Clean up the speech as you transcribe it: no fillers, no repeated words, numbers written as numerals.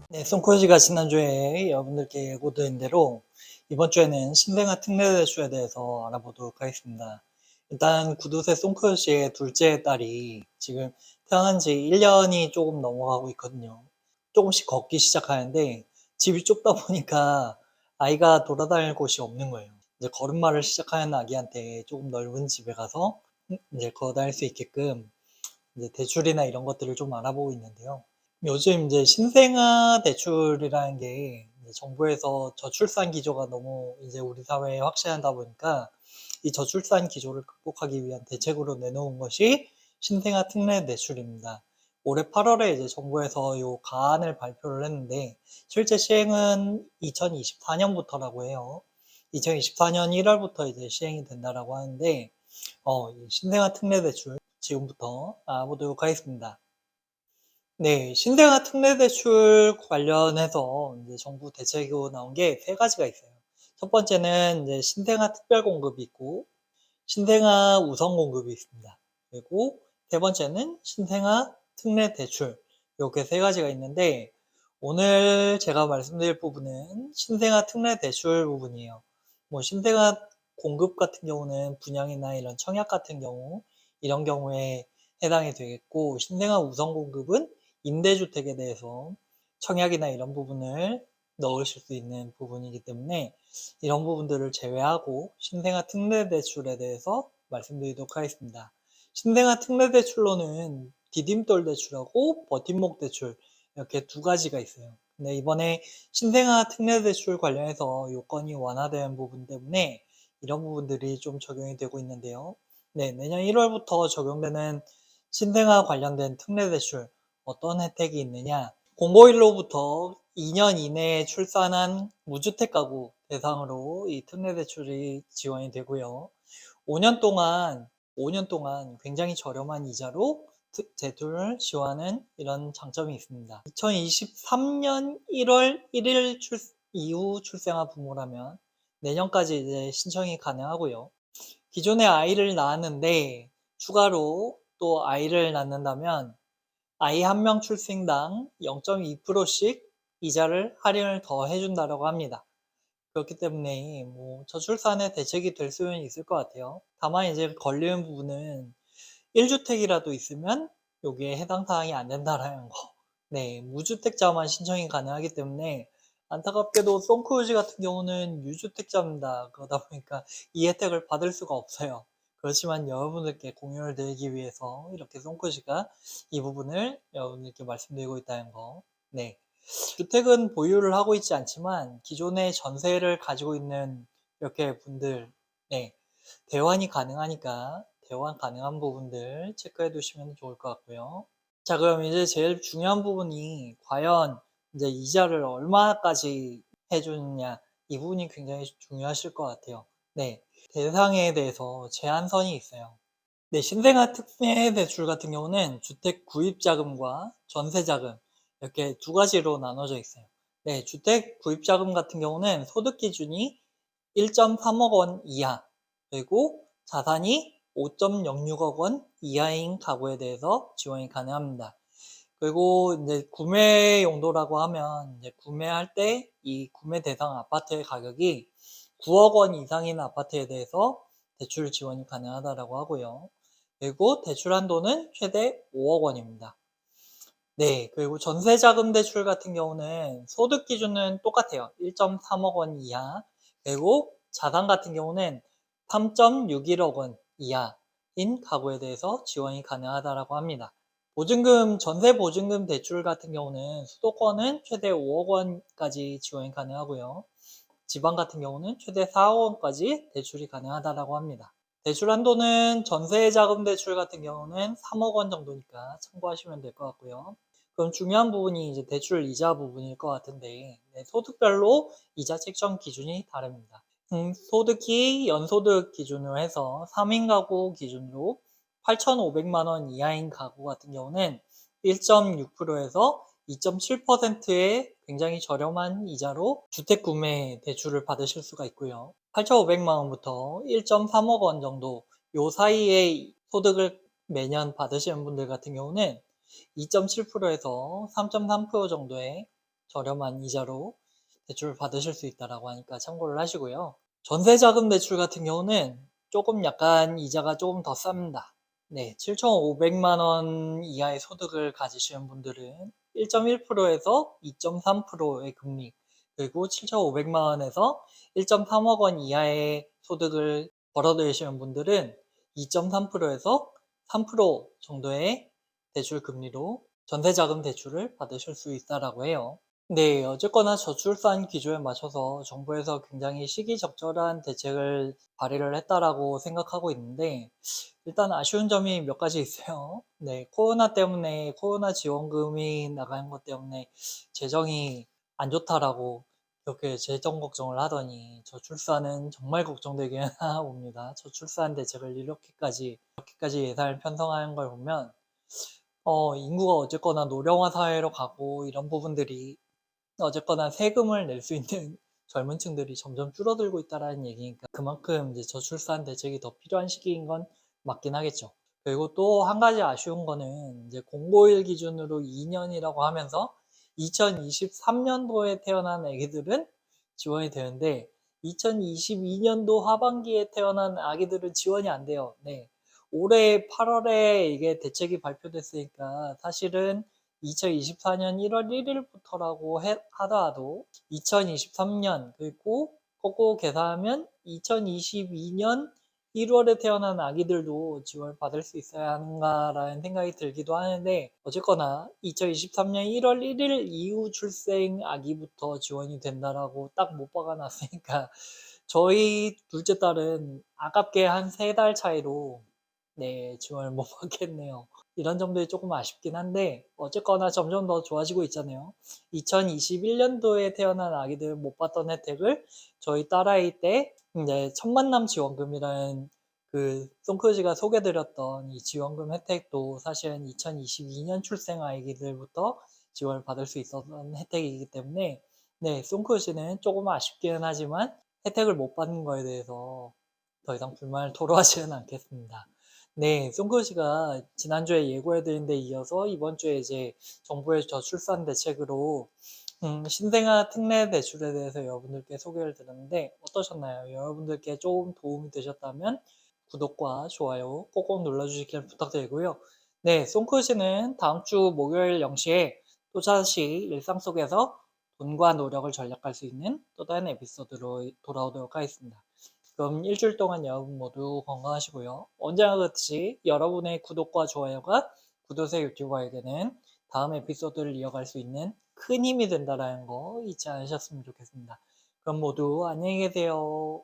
네, 송코지가 지난주에 여러분들께 예고드린 대로 이번 주에는 신생아 특례대출에 대해서 알아보도록 하겠습니다. 일단 구두쇠 송코지의 둘째 딸이 지금 태어난 지 1년이 조금 넘어가고 있거든요. 조금씩 걷기 시작하는데 집이 좁다 보니까 아이가 돌아다닐 곳이 없는 거예요. 이제 걸음마를 시작하는 아기한테 조금 넓은 집에 가서 이제 걸어 다닐 수 있게끔 이제 대출이나 이런 것들을 좀 알아보고 있는데요. 요즘 이제 신생아 대출이라는 게 이제 정부에서 저출산 기조가 너무 이제 우리 사회에 확산하다 보니까 이 저출산 기조를 극복하기 위한 대책으로 내놓은 것이 신생아 특례 대출입니다. 올해 8월에 이제 정부에서 요 가안을 발표를 했는데 실제 시행은 2024년부터라고 해요. 2024년 1월부터 이제 시행이 된다라고 하는데 이 신생아 특례 대출 지금부터 알아보도록 하겠습니다. 네, 신생아 특례대출 관련해서 이제 정부 대책으로 나온 게 세 가지가 있어요. 첫 번째는 이제 신생아 특별공급이 있고, 신생아 우선공급이 있습니다. 그리고 세 번째는 신생아 특례대출. 이렇게 세 가지가 있는데, 오늘 제가 말씀드릴 부분은 신생아 특례대출 부분이에요. 뭐 신생아 공급 같은 경우는 분양이나 이런 청약 같은 경우, 이런 경우에 해당이 되겠고, 신생아 우선공급은 임대주택에 대해서 청약이나 이런 부분을 넣으실 수 있는 부분이기 때문에 이런 부분들을 제외하고 신생아 특례대출에 대해서 말씀드리도록 하겠습니다. 신생아 특례대출로는 디딤돌 대출하고 버팀목 대출 이렇게 두 가지가 있어요. 근데 이번에 신생아 특례대출 관련해서 요건이 완화된 부분 때문에 이런 부분들이 좀 적용이 되고 있는데요. 네, 내년 1월부터 적용되는 신생아 관련된 특례대출 어떤 혜택이 있느냐? 공고일로부터 2년 이내에 출산한 무주택 가구 대상으로 이 특례대출이 지원이 되고요. 5년 동안 5년 동안 굉장히 저렴한 이자로 대출을 지원하는 이런 장점이 있습니다. 2023년 1월 1일 이후 출생한 부모라면 내년까지 이제 신청이 가능하고요. 기존에 아이를 낳았는데 추가로 또 아이를 낳는다면 아이 한 명 출생당 0.2%씩 이자를 할인을 더 해준다고 합니다. 그렇기 때문에 뭐 저출산의 대책이 될 수는 있을 것 같아요. 다만 이제 걸리는 부분은 1주택이라도 있으면 여기에 해당 사항이 안 된다라는 거. 네, 무주택자만 신청이 가능하기 때문에 안타깝게도 송크루지 같은 경우는 유주택자입니다. 그러다 보니까 이 혜택을 받을 수가 없어요. 그렇지만 여러분들께 공유를 드리기 위해서 이렇게 송크루지가 이 부분을 여러분들께 말씀드리고 있다는 거. 네. 주택은 보유를 하고 있지 않지만 기존의 전세를 가지고 있는 이렇게 분들, 네, 대환이 가능하니까 대환 가능한 부분들 체크해 두시면 좋을 것 같고요. 자, 그럼 이제 제일 중요한 부분이 과연 이제 이자를 얼마까지 해주느냐, 이 부분이 굉장히 중요하실 것 같아요. 네, 대상에 대해서 제한선이 있어요. 네, 신생아 특례 대출 같은 경우는 주택 구입 자금과 전세 자금 이렇게 두 가지로 나눠져 있어요. 네, 주택 구입 자금 같은 경우는 소득 기준이 1.3억 원 이하, 그리고 자산이 5.06억 원 이하인 가구에 대해서 지원이 가능합니다. 그리고 이제 구매 용도라고 하면 이제 구매할 때 이 구매 대상 아파트의 가격이 9억 원 이상인 아파트에 대해서 대출 지원이 가능하다고 하고요. 그리고 대출 한도는 최대 5억 원입니다. 네, 그리고 전세자금 대출 같은 경우는 소득 기준은 똑같아요. 1.3억 원 이하. 그리고 자산 같은 경우는 3.61억 원 이하인 가구에 대해서 지원이 가능하다고 합니다. 보증금, 전세 보증금 대출 같은 경우는 수도권은 최대 5억 원까지 지원이 가능하고요. 지방 같은 경우는 최대 4억 원까지 대출이 가능하다고 합니다. 대출 한도는 전세자금 대출 같은 경우는 3억 원 정도니까 참고하시면 될 것 같고요. 그럼 중요한 부분이 이제 대출 이자 부분일 것 같은데, 네, 소득별로 이자 책정 기준이 다릅니다. 소득이 연소득 기준으로 해서 3인 가구 기준으로 8,500만 원 이하인 가구 같은 경우는 1.6%에서 2.7%의 굉장히 저렴한 이자로 주택 구매 대출을 받으실 수가 있고요. 8,500만 원부터 1.3억 원 정도 요 사이의 소득을 매년 받으시는 분들 같은 경우는 2.7%에서 3.3% 정도의 저렴한 이자로 대출을 받으실 수 있다라고 하니까 참고를 하시고요. 전세자금 대출 같은 경우는 조금 약간 이자가 조금 더 쌉니다. 네, 7,500만 원 이하의 소득을 가지시는 분들은 1.1%에서 2.3%의 금리, 그리고 7,500만 원에서 1.3억 원 이하의 소득을 벌어들이시는 분들은 2.3%에서 3% 정도의 대출 금리로 전세자금 대출을 받으실 수 있다라고 해요. 네, 어쨌거나 저출산 기조에 맞춰서 정부에서 굉장히 시기적절한 대책을 발의를 했다라고 생각하고 있는데, 일단 아쉬운 점이 몇 가지 있어요. 네, 코로나 때문에, 코로나 지원금이 나가는 것 때문에 재정이 안 좋다라고 그렇게 재정 걱정을 하더니 저출산은 정말 걱정되긴 하나 봅니다. 저출산 대책을 이렇게까지 예산을 편성하는 걸 보면, 인구가 어쨌거나 노령화 사회로 가고 이런 부분들이 어쨌거나 세금을 낼 수 있는 젊은 층들이 점점 줄어들고 있다라는 얘기니까 그만큼 이제 저출산 대책이 더 필요한 시기인 건 맞긴 하겠죠. 그리고 또 한 가지 아쉬운 거는 이제 공고일 기준으로 2년이라고 하면서 2023년도에 태어난 아기들은 지원이 되는데 2022년도 하반기에 태어난 아기들은 지원이 안 돼요. 네. 올해 8월에 이게 대책이 발표됐으니까 사실은 2024년 1월 1일부터라고 하더라도 2023년 그리고 거꾸로 계산하면 2022년 1월에 태어난 아기들도 지원을 받을 수 있어야 하는가라는 생각이 들기도 하는데 어쨌거나 2023년 1월 1일 이후 출생 아기부터 지원이 된다라고 딱 못 박아놨으니까 저희 둘째 딸은 아깝게 한 3달 차이로 네, 지원을 못 받겠네요. 이런 점들이 조금 아쉽긴 한데 어쨌거나 점점 더 좋아지고 있잖아요. 2021년도에 태어난 아기들 못 받던 혜택을 저희 딸아이 때 이제 첫 만남 지원금이라는 그 송크지가 소개드렸던 이 지원금 혜택도 사실은 2022년 출생 아기들부터 지원을 받을 수 있었던 혜택이기 때문에 네, 송크지는 조금 아쉽기는 하지만 혜택을 못 받는 거에 대해서 더 이상 불만을 토로하지는 않겠습니다. 네, 송크지가 지난주에 예고해드린 데 이어서 이번 주에 이제 정부의 저출산 대책으로 신생아 특례 대출에 대해서 여러분들께 소개를 드렸는데 어떠셨나요? 여러분들께 조금 도움이 되셨다면 구독과 좋아요 꼭꼭 눌러주시길 부탁드리고요. 네, 송크지는 다음 주 목요일 0시에 또다시 일상 속에서 돈과 노력을 절약할 수 있는 또 다른 에피소드로 돌아오도록 하겠습니다. 그럼 일주일 동안 여러분 모두 건강하시고요. 언제나 그렇듯이 여러분의 구독과 좋아요가 구도새 유튜버에게는 다음 에피소드를 이어갈 수 있는 큰 힘이 된다는 거 잊지 않으셨으면 좋겠습니다. 그럼 모두 안녕히 계세요.